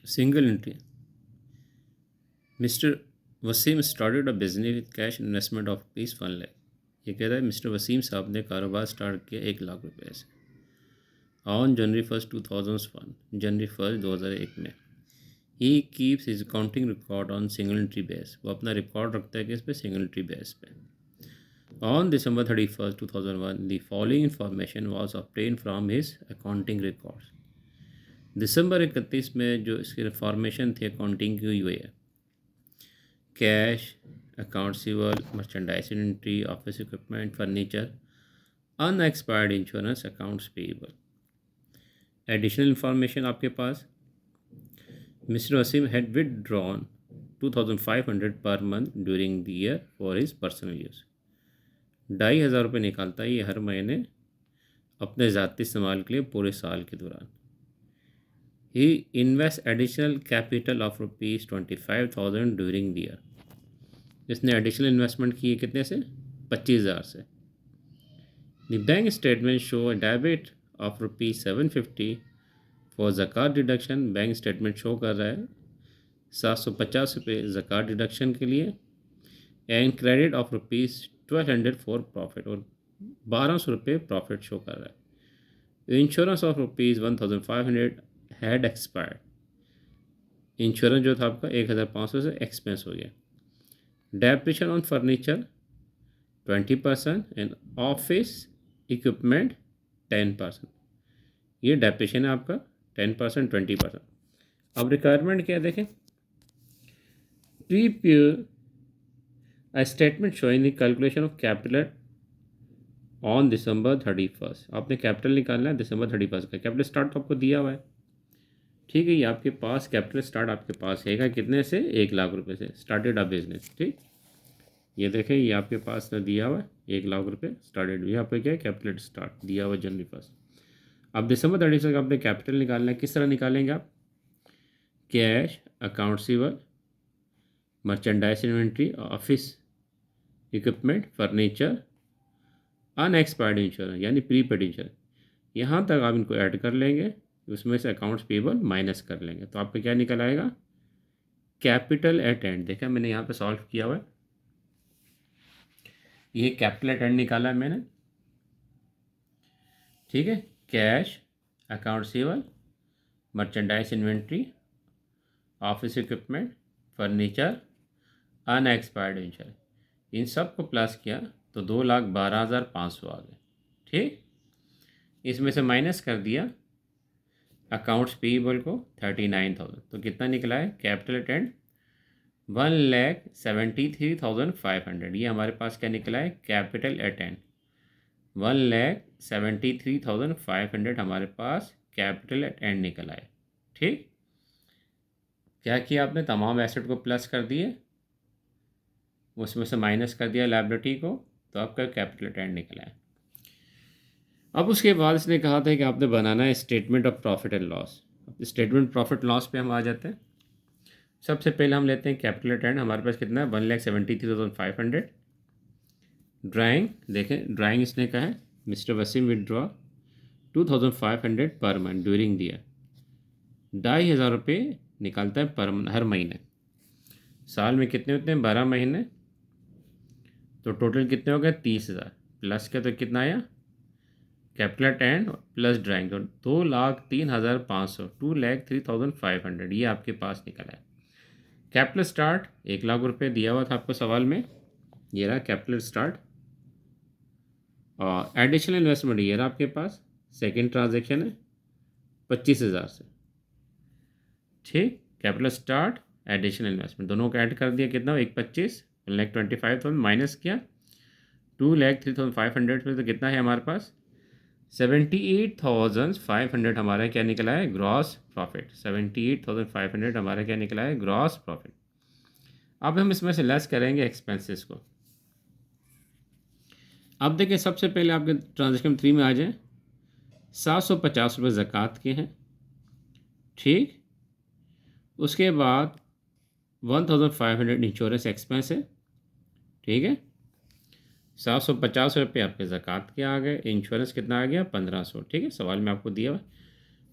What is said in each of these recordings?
Single entry. Mister Wasim started a business with cash investment of rupees 1 lakh. ये कह रहा है मिस्टर वसीम साहब ने कारोबार स्टार्ट किया 1 लाख रुपए से ऑन जनवरी 1 2001, जनवरी 1 2001 में। He keeps his accounting record on single entry base. वो अपना रिकॉर्ड रखता है कि इस पे सिंगल एंट्री बेस पे। On December 31, 2001, the following information was obtained from his accounting records। दिसंबर 31 में जो इसकी इंफॉर्मेशन थी अकाउंटिंग की हुई है, cash, account receivable, merchandise inventory, office equipment, furniture, unexpired insurance, accounts payable. Additional information आपके पास, मिस्टर वसीम हैड विदड्रॉन 2500 पर month during the year for his personal use. 2500 रुपये निकालता है ये हर महीने अपने ज़ाती इस्तेमाल के लिए पूरे साल के दौरान। He invest additional capital of rupees 25,000 during the year. इसने एडिशनल इन्वेस्टमेंट की है कितने से? 25,000 से। The bank statement show a debit of rupees 750 for ज़कात डिडक्शन। बैंक स्टेटमेंट शो कर रहा है 750 रुपये ज़कात डिडक्शन के लिए, and credit of rupees 1200 for profit, और 1200 रुपये प्रॉफिट शो कर रहा है। Insurance of rupees 1,500 had expired. Insurance जो था आपका 1,500 से एक्सपेंस हो गया। Depression on furniture 20% and office equipment 10%। ये डेप्रिशन है आपका 10%, 20%। अब रिक्वायरमेंट क्या है देखें, prepare a statement showing the calculation of capital on December 31। आपने कैपिटल निकालना है December 31 का। कैपिटल स्टार्ट तो आपको दिया हुआ है, ठीक है। ये आपके पास कैपिटल स्टार्ट आपके पास है कितने से? 1 लाख रुपए से स्टार्टेड अ बिजनेस, ठीक। ये देखें, ये आपके पास ना दिया हुआ है 1 लाख रुपए स्टार्टेड। यहाँ पे क्या है? कैपिटल स्टार्ट दिया हुआ January 1। अब December 31 का आपने कैपिटल निकालना है। किस तरह निकालेंगे आप? Cash, account receivable, merchandise inventory, office equipment, furniture, unexpired insurance यानी प्रीपेड इंश्योरेंस, यहाँ तक आप इनको ऐड कर लेंगे। उसमें से अकाउंट्स पेबल माइनस कर लेंगे तो आपका क्या निकल आएगा? Capital eight and. देखा मैंने यहाँ पे सॉल्व किया हुआ है, ये कैपिटल एट एंड निकाला है मैंने, ठीक है। Cash, account receivable, merchandise inventory, office equipment, furniture, unexpired insurance, इन सब को प्लस किया तो 2,12,500 आ गए, ठीक। इसमें से माइनस कर दिया अकाउंट्स पेएबल को 39,000, तो कितना निकला है? Capital eight and 1,73,500। ये हमारे पास क्या निकला है? कैपिटल एट एंड 1,73,500 हमारे पास कैपिटल एट एंड निकला है, ठीक। क्या किया आपने? तमाम एसेट को प्लस कर दिए, उसमें से माइनस कर दिया लायबिलिटी को, तो आपका कैपिटल एट एंड निकला है। अब उसके बाद इसने कहा था कि आपने बनाना है statement of profit and loss. Statement profit loss पे हम आ जाते हैं। सबसे पहले हम लेते हैं कैपिटल एट एंड। हमारे पास कितना है? 1,73,500। ड्राइंग देखें, ड्राइंग इसने कहा है मिस्टर वसीम विदड्रॉ 2,500 पर मंथ ड्यूरिंग द ईयर। 2,500 रुपये निकालता है हर महीने। साल में कितने होते हैं? 12 महीने, तो टोटल कितने हो गए? 30,000 प्लस का तो कितना आया? Capital eight and plus drawing, तो 2,03,500, 2,03,500 ये आपके पास निकला है। कैपिटल स्टार्ट 1 लाख रुपये दिया हुआ था आपको सवाल में, ये रहा कैपिटल स्टार्ट। और एडिशनल इन्वेस्टमेंट ये रहा आपके पास, सेकंड ट्रांजैक्शन है 25,000 से, ठीक। कैपिटल स्टार्ट, एडिशनल इन्वेस्टमेंट दोनों को ऐड कर दिया, कितना? 1,25,000, 1,25,000 माइनस किया 2,03,500 में, तो कितना है हमारे पास? 78,500 हमारा क्या निकला है? Gross profit. 78,500 हमारा क्या निकला है? Gross profit. अब हम इसमें से लेस करेंगे एक्सपेंसेस को। अब देखिए, सबसे पहले आपके ट्रांजेक्शन 3 में आ जाए, 750 रुपये ज़कात के हैं, ठीक। उसके बाद 1,500 इंश्योरेंस एक्सपेंस है, ठीक है। 750 रुपये आपके ज़कात के आ गए, इंश्योरेंस कितना आ गया? 1,500, ठीक है। सवाल में आपको दिया हुआ।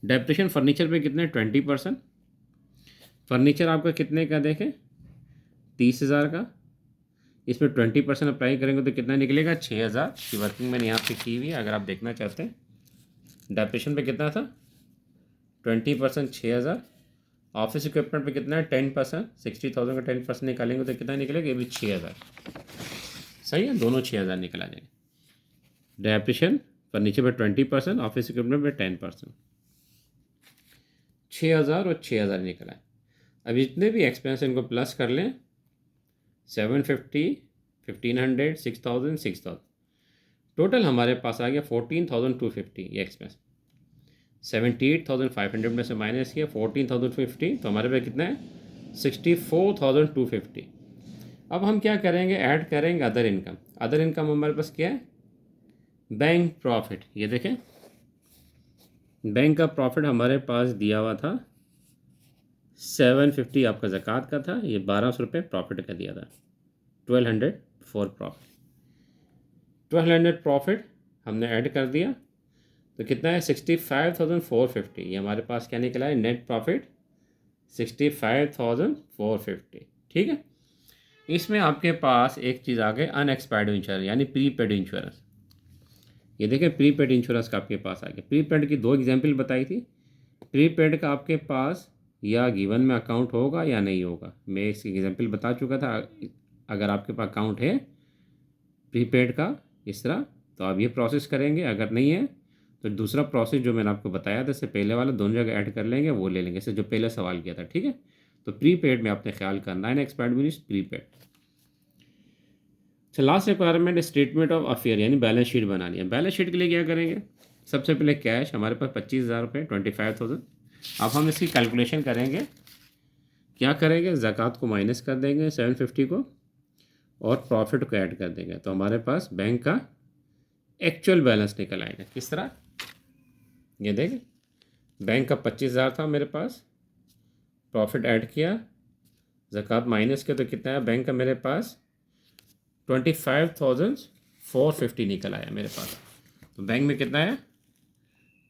डेप्रिशन फर्नीचर पे कितने? 20%। फर्नीचर आपका कितने का देखें, 30,000 का। इसमें 20% अप्लाई करेंगे तो कितना निकलेगा, 6,000 की वर्किंग मैंने यहाँ पे की हुई है, अगर आप देखना चाहते हैं। डेप्रेशन पे कितना था, 20%, 6,000। ऑफिस इक्विपमेंट पे कितना है, 10%, 60,000 का 10% निकालेंगे तो कितना निकलेगा, ये भी 6,000। सही है, दोनों 6,000 निकल आ जाएंगे। डेप्रेशन फर्नीचर पे 20%, ऑफिस इक्विपमेंट पे 10%, 6,000 और 6,000 निकला है। अब जितने भी एक्सपेंस इनको प्लस कर लें, 750, 1,500, 6,000, 6,000, टोटल हमारे पास आ गया 14,250 ये एक्सपेंस। 78,500 में से माइनस किया 14,250, तो हमारे पास कितना है, 64,250। अब हम क्या करेंगे, ऐड करेंगे अदर इनकम। अदर इनकम हमारे पास क्या है, बैंक प्रॉफिट। ये देखें, बैंक का प्रॉफिट हमारे पास दिया हुआ था 750, आपका ज़कात का था, ये 1,200 रुपये प्रॉफिट का दिया था। 1,200 फॉर प्रॉफिट, 1,200 प्रॉफिट हमने ऐड कर दिया तो कितना है, 65,450। ये हमारे पास क्या निकला है, नेट प्रॉफिट 65,450। ठीक है, इसमें आपके पास एक चीज़ आ गई, अनएक्सपायर्ड इंश्योरेंस यानी प्रीपेड इंश्योरेंस। ये देखें, प्रीपेड इंश्योरेंस का आपके पास आ गया। प्रीपेड की दो एग्जाम्पल बताई थी। प्रीपेड का आपके पास या गिवन में अकाउंट होगा या नहीं होगा, मैं इसकी एग्जाम्पल बता चुका था। अगर आपके पास अकाउंट है प्रीपेड का इस तरह तो आप ये प्रोसेस करेंगे, अगर नहीं है तो दूसरा प्रोसेस जो मैंने आपको बताया था, इससे पहले वाला दोनों जगह ऐड कर लेंगे, वो ले लेंगे, इससे जो पहले सवाल किया था। ठीक है, तो प्रीपेड में आपने ख्याल करना है, एक्सपायर्ड मीन्स प्रीपेड। अच्छा, last requirement statement of affair यानी बैलेंस शीट बनानी है। बैलेंस शीट के लिए क्या करेंगे, सबसे पहले कैश हमारे पास 25,000 रुपये, 25,000। अब हम इसकी कैलकुलेशन करेंगे, क्या करेंगे, ज़कात को माइनस कर देंगे 750 को, और प्रॉफिट को ऐड कर देंगे, तो हमारे पास बैंक का एक्चुअल बैलेंस निकल आएगा। किस तरह, ये देखें, बैंक का 25,000 था मेरे पास, प्रॉफिट ऐड किया, ज़कात माइनस किया, तो कितना है बैंक का मेरे पास 25,450 निकल आया मेरे पास। तो बैंक में कितना है,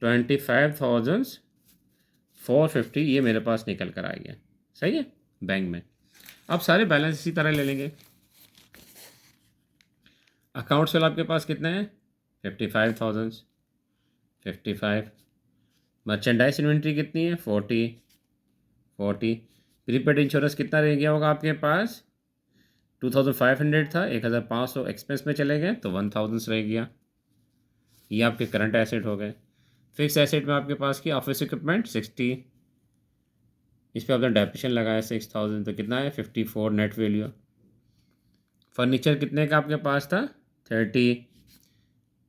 25,450 ये मेरे पास निकल कर आ गया। सही है, बैंक में। अब सारे बैलेंस इसी तरह ले लेंगे। अकाउंट सेल आपके पास कितने हैं, 55,000, 55। मर्चेंडाइज इन्वेंट्री कितनी है, 40, 40। प्रीपेड इंश्योरेंस कितना रह गया होगा आपके पास, 2,500 था, 1,500 एक्सपेंस में चले गए तो 1,000 रह गया। ये आपके करंट एसेट हो गए। फिक्स एसेट में आपके पास की ऑफिस इक्विपमेंट 60, इस पर आपने डेप्रेशन लगाया 6,000, तो कितना है 54 नेट वैल्यू। फर्नीचर कितने का आपके पास था, 30,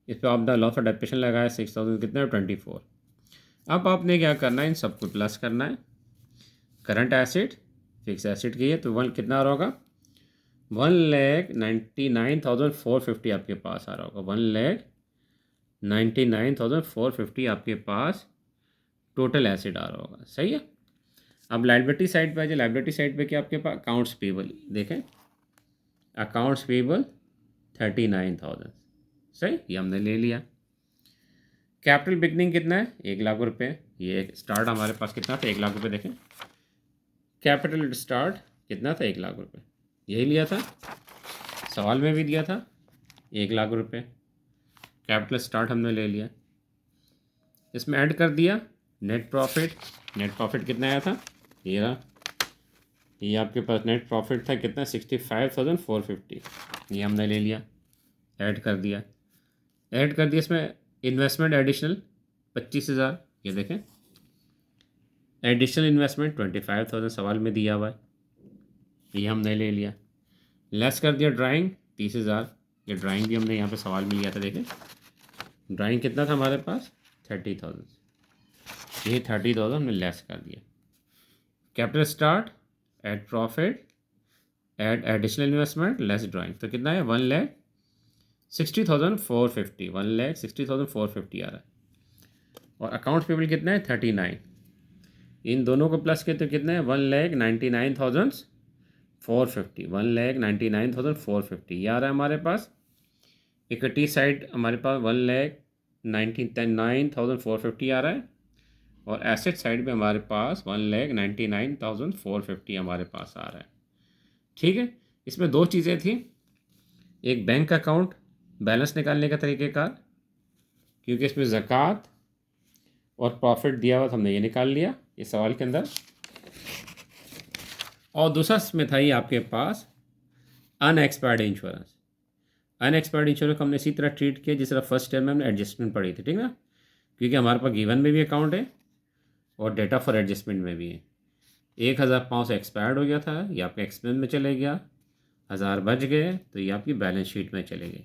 इस पर आपने लॉस ऑफ डेप्रेशन लगाया 6,000, कितना है 24। अब आपने क्या करना है, इन सबको प्लस करना है। करंट एसेट फिक्स एसेट की है तो वन कितना होगा, 1,99,450 आपके पास आ रहा होगा। 1,99,450 आपके पास टोटल एसिड आ रहा होगा। सही है, अब लाइबिलिटी साइड पे आ जाए। लाइबिलिटी साइड पे क्या आपके पास, अकाउंट्स पेबल देखें, अकाउंट्स पेबल 39,000। सही, ये हमने ले लिया। कैपिटल बिगनिंग कितना है, 1,00,000 रुपये। ये स्टार्ट हमारे पास कितना था, 1,00,000 रुपये। देखें, कैपिटल स्टार्ट कितना था, 1,00,000 रुपये, यही लिया था, सवाल में भी दिया था 1,00,000 रुपये। कैपिटल स्टार्ट हमने ले लिया, इसमें ऐड कर दिया नेट प्रॉफिट। नेट प्रॉफिट कितना आया था, ये रहा, ये आपके पास नेट प्रॉफिट था कितना, 65,450, ये हमने ले लिया, ऐड कर दिया। ऐड कर दिया इसमें इन्वेस्टमेंट एडिशनल 25,000, ये देखें, एडिशनल इन्वेस्टमेंट 25,000 सवाल में दिया हुआ है, ये हमने ले लिया। लेस कर दिया ड्राइंग 30,000, ये ड्राइंग भी हमने यहाँ पे सवाल में लिया था। देखें, ड्राइंग कितना था हमारे पास, 30,000, ये 30,000 हमने लेस कर दिया। Capital start add profit add additional investment less drawing, तो कितना है 1,60,450, 1,60,450 आ रहा है। और अकाउंट पेबल कितना है 39, इन दोनों को प्लस किया तो कितना है 1,99,450, 1,99,450 ये आ रहा है हमारे पास। इक्विटी साइड हमारे पास 1,99,450 आ रहा है, और एसेट साइड पे हमारे पास 1,99,450 हमारे पास आ रहा है। ठीक है, इसमें दो चीज़ें थी, एक बैंक अकाउंट बैलेंस निकालने का तरीक़ेकार, क्योंकि इसमें ज़कात और प्रॉफिट दिया हुआ था, हमने ये निकाल लिया इस सवाल के अंदर। और दूसरा इसमें था ये आपके पास अनएक्सपायर्ड इंश्योरेंस। अनएक्सपायर्ड इंश्योरेंस को हमने इसी तरह ट्रीट किया जिस तरह फर्स्ट टर्म में हमने एडजस्टमेंट पढ़ी थी, ठीक ना, क्योंकि हमारे पास गिवन में भी अकाउंट है और डेटा फॉर एडजस्टमेंट में भी है। 1,500 एक्सपायर्ड हो गया था, ये आपके एक्सपेंस में चले गया, 1,000 बच गए तो ये आपकी बैलेंस शीट में चले गए।